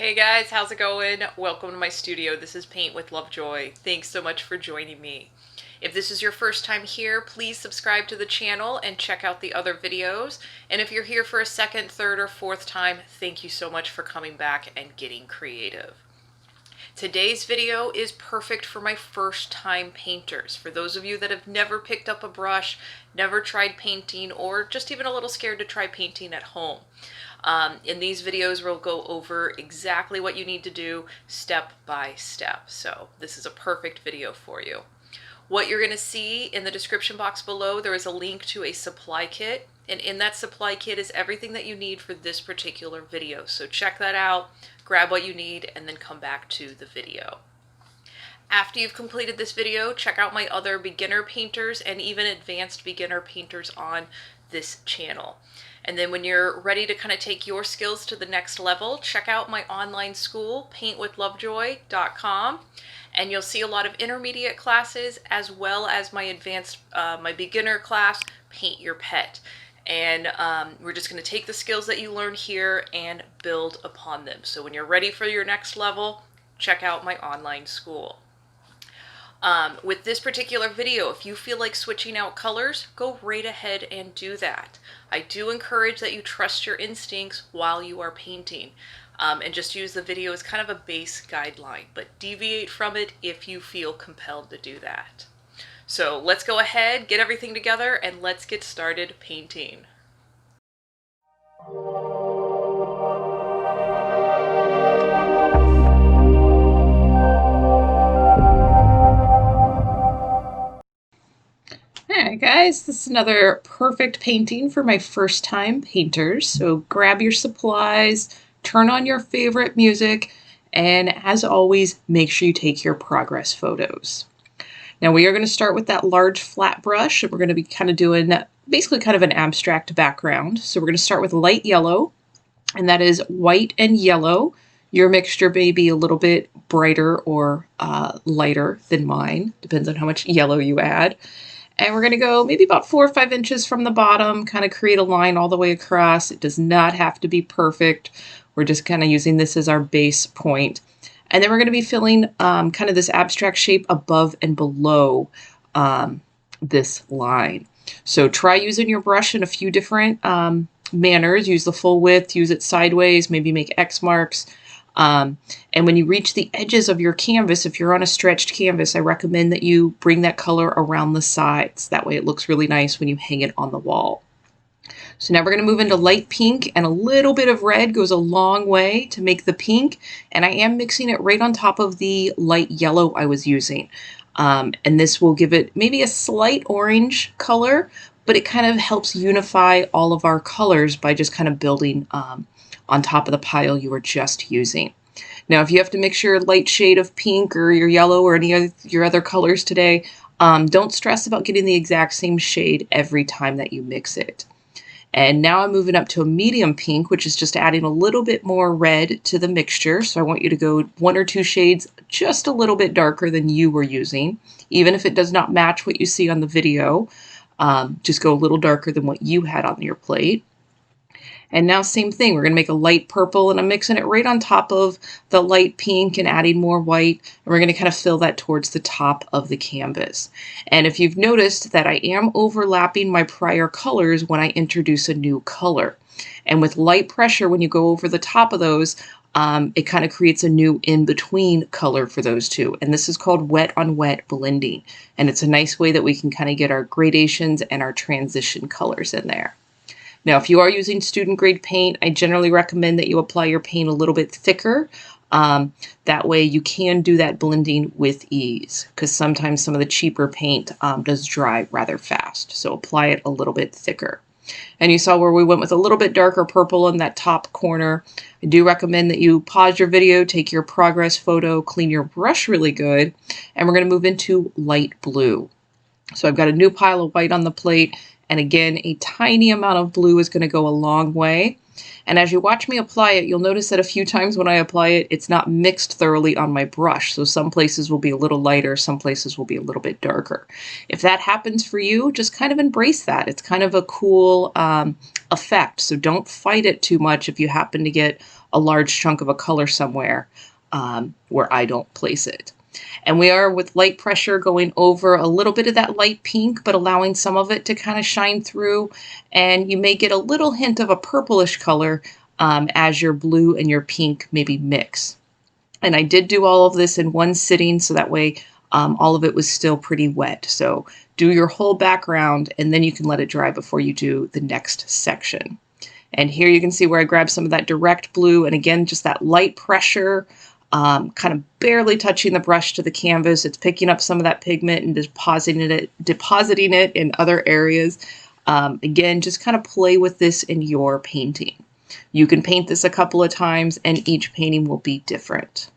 Hey guys, how's it going? Welcome to my studio. This is Paint with Lovejoy. Thanks so much for joining me. If this is your first time here, please subscribe to the channel and check out the other videos. And if you're here for a second, third, or fourth time, thank you so much for coming back and getting creative. Today's video is perfect for my first time painters. For those of you that have never picked up a brush, never tried painting, or just even a little scared to try painting at home. In these videos, we'll go over exactly what you need to do step by step. So this is a perfect video for you. What you're going to see in the description box below, there is a link to a supply kit. And in that supply kit is everything that you need for this particular video. So check that out, grab what you need, and then come back to the video. After you've completed this video, check out my other beginner painters and even advanced beginner painters on this channel. And then when you're ready to kind of take your skills to the next level, check out my online school, paintwithlovejoy.com. And you'll see a lot of intermediate classes as well as my advanced, my beginner class, Paint Your Pet. And we're just going to take the skills that you learn here and build upon them. So when you're ready for your next level, check out my online school. With this particular video, if you feel like switching out colors, go right ahead and do that. I do encourage that you trust your instincts while you are painting, and just use the video as kind of a base guideline, but deviate from it if you feel compelled to do that. So let's go ahead, get everything together, and let's get started painting. Alright guys, this is another perfect painting for my first time painters. So grab your supplies, turn on your favorite music, and as always, make sure you take your progress photos. Now we are going to start with that large flat brush, and we're going to be kind of doing basically kind of an abstract background. So we're going to start with light yellow, and that is white and yellow. Your mixture may be a little bit brighter or lighter than mine, depends on how much yellow you add. And we're going to go maybe about 4 or 5 inches from the bottom, kind of create a line all the way across. It does not have to be perfect. We're just kind of using this as our base point. And then we're going to be filling kind of this abstract shape above and below this line. So try using your brush in a few different manners. Use the full width, use it sideways, maybe make X marks. And when you reach the edges of your canvas, if you're on a stretched canvas, I recommend that you bring that color around the sides. That way it looks really nice when you hang it on the wall. So now we're going to move into light pink, and a little bit of red goes a long way to make the pink. And I am mixing it right on top of the light yellow I was using. And this will give it maybe a slight orange color, but it kind of helps unify all of our colors by just kind of building on top of the pile you were just using. Now, if you have to mix your light shade of pink or your yellow or any of your other colors today, don't stress about getting the exact same shade every time that you mix it. And now I'm moving up to a medium pink, which is just adding a little bit more red to the mixture. So I want you to go 1 or 2 shades just a little bit darker than you were using. Even if it does not match what you see on the video, just go a little darker than what you had on your plate. And now same thing, we're going to make a light purple, and I'm mixing it right on top of the light pink and adding more white. And we're going to kind of fill that towards the top of the canvas. And if you've noticed that I am overlapping my prior colors when I introduce a new color. And with light pressure, when you go over the top of those, it kind of creates a new in-between color for those two. And this is called wet on wet blending. And it's a nice way that we can kind of get our gradations and our transition colors in there. Now, if you are using student grade paint, I generally recommend that you apply your paint a little bit thicker. That way you can do that blending with ease, because sometimes some of the cheaper paint does dry rather fast. So apply it a little bit thicker. And you saw where we went with a little bit darker purple in that top corner. I do recommend that you pause your video, take your progress photo, clean your brush really good, and we're going to move into light blue. So I've got a new pile of white on the plate, And again, a tiny amount of blue is going to go a long way. And as you watch me apply it, you'll notice that a few times when I apply it, it's not mixed thoroughly on my brush. So some places will be a little lighter, some places will be a little bit darker. If that happens for you, just kind of embrace that. It's kind of a cool effect. So don't fight it too much if you happen to get a large chunk of a color somewhere where I don't place it. And we are, with light pressure, going over a little bit of that light pink, but allowing some of it to kind of shine through. And you may get a little hint of a purplish color as your blue and your pink maybe mix. And I did do all of this in one sitting, so that way all of it was still pretty wet. So do your whole background, and then you can let it dry before you do the next section. And here you can see where I grabbed some of that direct blue, and again, just that light pressure, kind of barely touching the brush to the canvas. It's picking up some of that pigment and depositing it in other areas. Again, just kind of play with this in your painting. You can paint this a couple of times and each painting will be different.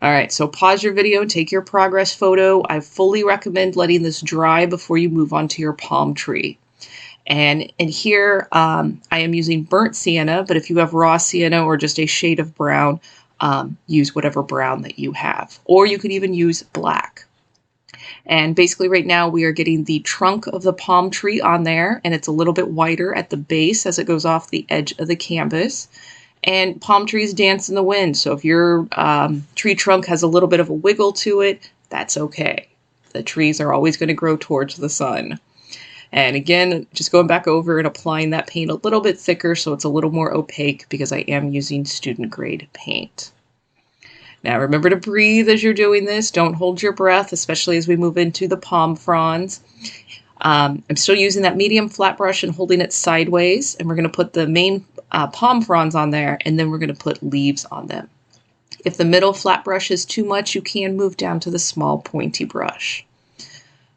All right, so pause your video, take your progress photo. I fully recommend letting this dry before you move on to your palm tree. And in here, I am using burnt sienna, but if you have raw sienna or just a shade of brown, use whatever brown that you have, or you could even use black. And basically right now we are getting the trunk of the palm tree on there, and it's a little bit wider at the base as it goes off the edge of the canvas. And palm trees dance in the wind, so if your tree trunk has a little bit of a wiggle to it, that's okay. The trees are always going to grow towards the sun. And again, just going back over and applying that paint a little bit thicker so it's a little more opaque, because I am using student grade paint. Now remember to breathe as you're doing this. Don't hold your breath, especially as we move into the palm fronds. I'm still using that medium flat brush and holding it sideways. And we're going to put the main palm fronds on there, and then we're going to put leaves on them. If the middle flat brush is too much, you can move down to the small pointy brush.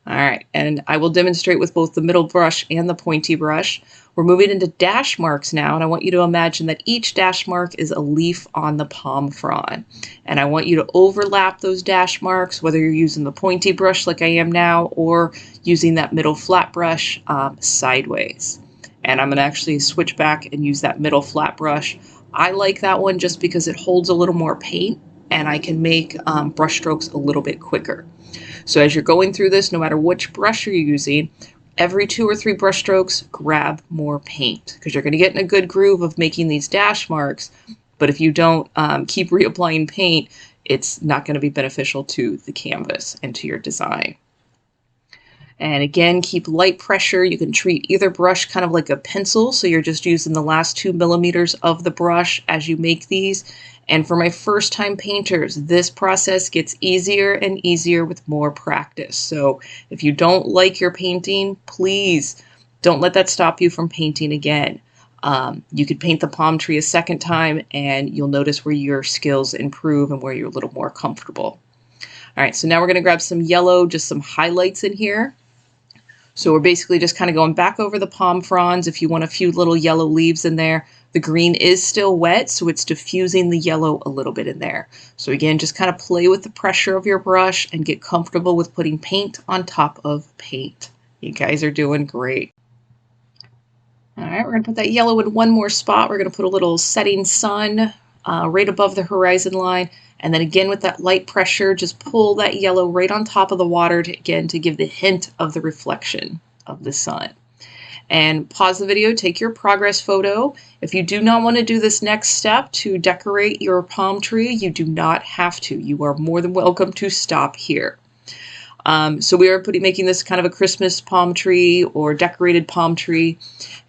All right, and I will demonstrate with both the middle brush and the pointy brush. We're moving into dash marks now, and I want you to imagine that each dash mark is a leaf on the palm frond. And I want you to overlap those dash marks, whether you're using the pointy brush like I am now, or using that middle flat brush sideways. And I'm gonna actually switch back and use that middle flat brush. I like that one just because it holds a little more paint, and I can make brush strokes a little bit quicker. So as you're going through this, no matter which brush you're using, every 2 or 3 brush strokes, grab more paint, because you're going to get in a good groove of making these dash marks. But if you don't keep reapplying paint, it's not going to be beneficial to the canvas and to your design. And again, keep light pressure. You can treat either brush kind of like a pencil, so you're just using the last 2 millimeters of the brush as you make these. And for my first time painters, this process gets easier and easier with more practice. So if you don't like your painting, please don't let that stop you from painting again. You could paint the palm tree a second time and you'll notice where your skills improve and where you're a little more comfortable. All right, so now we're going to grab some yellow, just some highlights in here. So we're basically just kind of going back over the palm fronds. If you want a few little yellow leaves in there, the green is still wet, so it's diffusing the yellow a little bit in there. So again, just kind of play with the pressure of your brush and get comfortable with putting paint on top of paint. You guys are doing great. All right, we're going to put that yellow in one more spot. We're going to put a little setting sun right above the horizon line. And then again, with that light pressure, just pull that yellow right on top of the water to give the hint of the reflection of the sun. And pause the video, take your progress photo. If you do not want to do this next step to decorate your palm tree, you do not have to. You are more than welcome to stop here. So we are making this kind of a Christmas palm tree or decorated palm tree,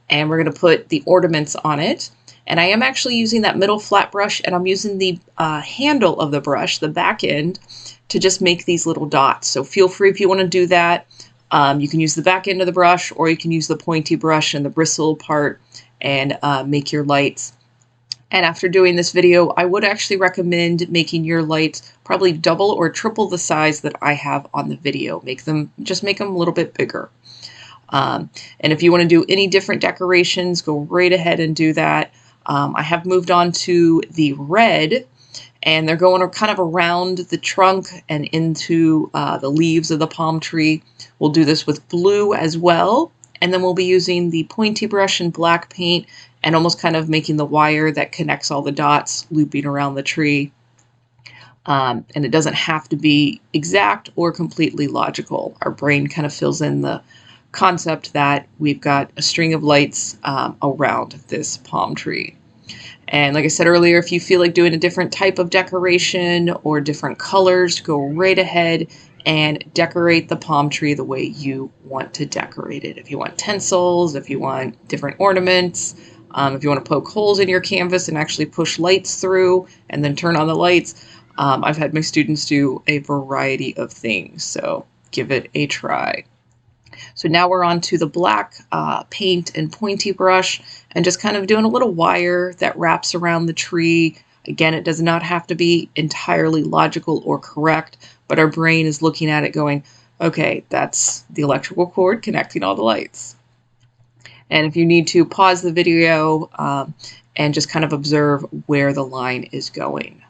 and we're going to put the ornaments on it. And I am actually using that middle flat brush, and I'm using the handle of the brush, the back end, to just make these little dots. So feel free if you want to do that. You can use the back end of the brush, or you can use the pointy brush and the bristle part and make your lights. And after doing this video, I would actually recommend making your lights probably double or triple the size that I have on the video. Just make them a little bit bigger. And if you want to do any different decorations, go right ahead and do that. I have moved on to the red, and they're going kind of around the trunk and into the leaves of the palm tree. We'll do this with blue as well, And then we'll be using the pointy brush and black paint and almost kind of making the wire that connects all the dots looping around the tree. And it doesn't have to be exact or completely logical. Our brain kind of fills in the concept that we've got a string of lights around this palm tree. And like I said earlier, if you feel like doing a different type of decoration or different colors, go right ahead and decorate the palm tree the way you want to decorate it. If you want tinsels, if you want different ornaments, if you want to poke holes in your canvas and actually push lights through and then turn on the lights, I've had my students do a variety of things, so give it a try. So now we're on to the black paint and pointy brush and just kind of doing a little wire that wraps around the tree. Again, it does not have to be entirely logical or correct, but our brain is looking at it going, okay, that's the electrical cord connecting all the lights. And if you need to, pause the video and just kind of observe where the line is going.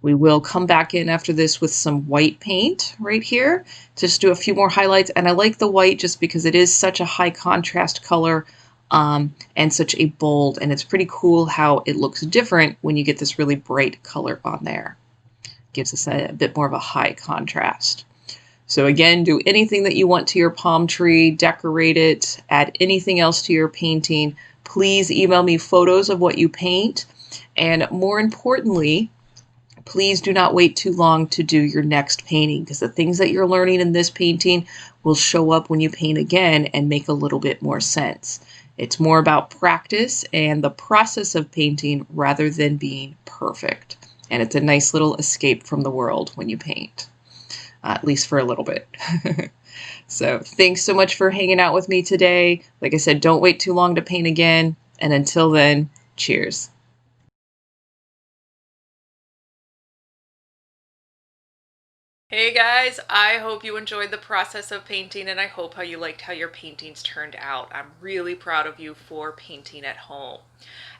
We will come back in after this with some white paint right here. Just do a few more highlights. And I like the white just because it is such a high contrast color and such a bold. And it's pretty cool how it looks different when you get this really bright color on there. Gives us a bit more of a high contrast. So again, do anything that you want to your palm tree, decorate it, add anything else to your painting. Please email me photos of what you paint. And more importantly, please do not wait too long to do your next painting, because the things that you're learning in this painting will show up when you paint again and make a little bit more sense. It's more about practice and the process of painting rather than being perfect. And it's a nice little escape from the world when you paint, at least for a little bit. So thanks so much for hanging out with me today. Like I said, don't wait too long to paint again. And until then, cheers. Hey guys, I hope you enjoyed the process of painting, and I hope you liked how your paintings turned out. I'm really proud of you for painting at home.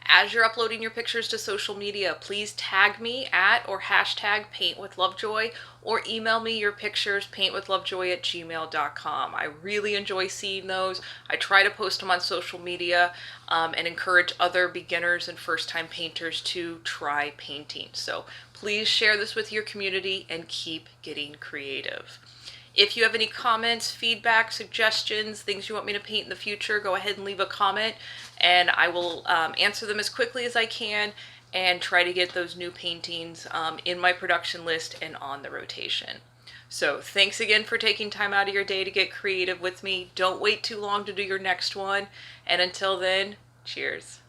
As you're uploading your pictures to social media, please tag me at or hashtag paintwithlovejoy, or email me your pictures, paintwithlovejoy@gmail.com. I really enjoy seeing those. I try to post them on social media and encourage other beginners and first-time painters to try painting. So please share this with your community and keep getting creative. If you have any comments, feedback, suggestions, things you want me to paint in the future, go ahead and leave a comment and I will answer them as quickly as I can and try to get those new paintings in my production list and on the rotation. So thanks again for taking time out of your day to get creative with me. Don't wait too long to do your next one. And until then, cheers.